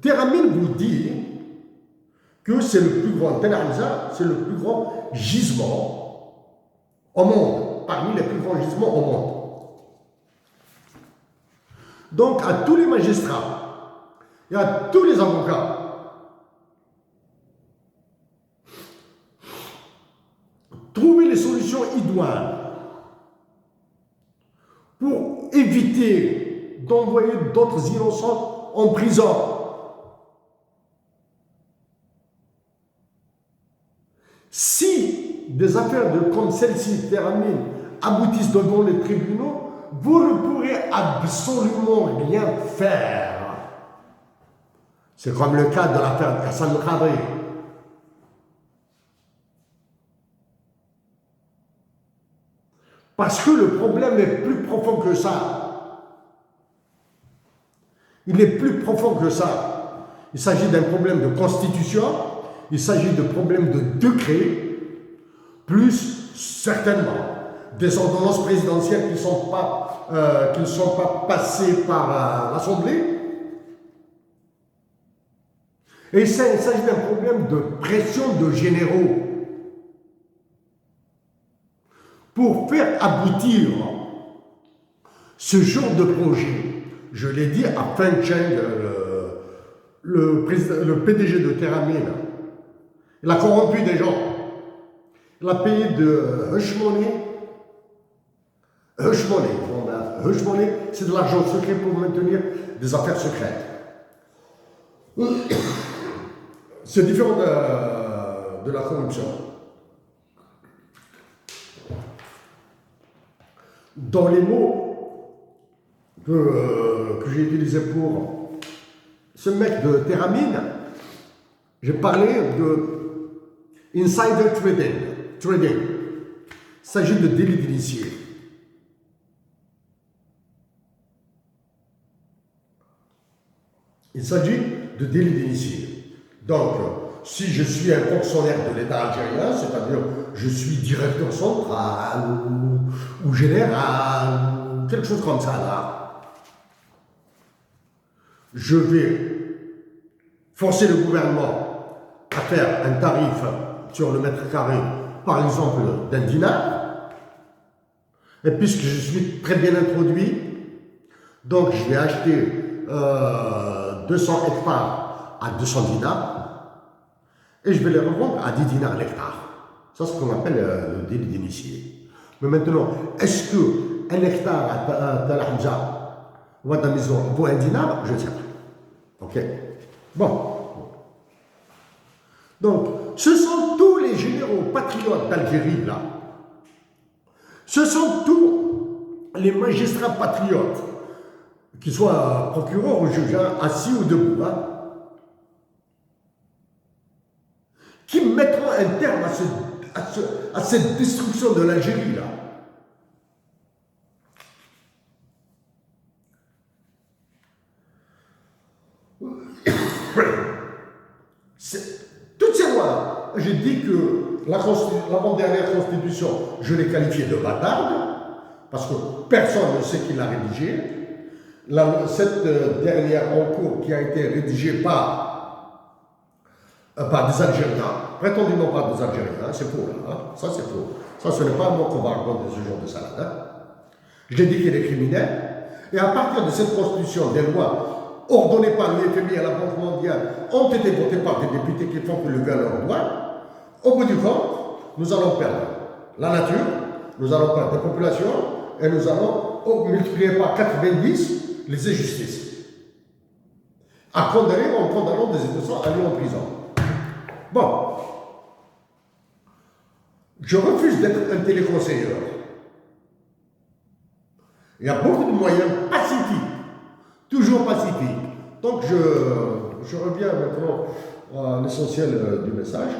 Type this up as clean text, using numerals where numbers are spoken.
Téramine vous dit que c'est le plus grand, Tel Hamza, c'est le plus grand gisement au monde, parmi les plus grands gisements au monde. Donc à tous les magistrats et à tous les avocats, trouver les solutions idoines pour éviter d'envoyer d'autres innocents en prison. Si des affaires comme celle-ci, Téramine, aboutissent devant les tribunaux, vous ne pourrez absolument rien faire. C'est comme le cas de l'affaire Hassan Khadri. Parce que le problème est plus profond que ça. Il est plus profond que ça. Il s'agit d'un problème de constitution, il s'agit de problèmes de décret, plus certainement des ordonnances présidentielles qui ne sont pas passées par l'Assemblée. Et il s'agit d'un problème de pression de généraux pour faire aboutir ce genre de projet. Je l'ai dit à Feng Cheng, le PDG de Téramine. Il a corrompu des gens. Il a payé de hush money. Hush money, c'est de l'argent secret pour maintenir des affaires secrètes. C'est différent de la corruption. Dans les mots que j'ai utilisés pour ce mec de Téramine, j'ai parlé de insider trading. Il s'agit de délit d'initié. Il s'agit de délit d'initié. Donc, si je suis un fonctionnaire de l'État algérien, c'est-à-dire je suis directeur central ou général, quelque chose comme ça là, je vais forcer le gouvernement à faire un tarif sur le mètre carré, par exemple, d'un dinar. Et puisque je suis très bien introduit, donc je vais acheter 200 hectares à 200 dinars et je vais les revendre à 10 dinars l'hectare. Ça, c'est ce qu'on appelle le délit d'initié. Mais maintenant, est-ce qu'un hectare à Tel Hamza ou à ta maison vaut un dinar? Je ne sais pas. Ok. Bon. Donc, ce sont tous les généraux patriotes d'Algérie, là. Ce sont tous les magistrats patriotes, qu'ils soient procureurs ou juges, assis ou debout, qui mettront un terme à cette destruction de l'Algérie, là. Toutes ces lois, j'ai dit que l'avant-dernière constitution, je l'ai qualifiée de bâtarde, parce que personne ne sait qui l'a rédigée. Cette dernière en cours qui a été rédigée par des Algériens, prétendument par des Algériens, c'est faux là, ça c'est faux. Ça, ce n'est pas moi qu'on va raconter ce genre de salade. Je l'ai dit qu'il est criminel, et à partir de cette constitution, des lois ordonnées par le FMI et la Banque mondiale ont été votées par des députés qui font que le gars leur droit. Au bout du compte, nous allons perdre la nature, nous allons perdre la population, et nous allons multiplier par 90 les injustices. À condamner en condamnant des innocents à aller en prison. Bon. Je refuse d'être un téléconseiller. Il y a beaucoup de moyens pacifiques, toujours pacifiques. Donc je reviens maintenant à l'essentiel du message.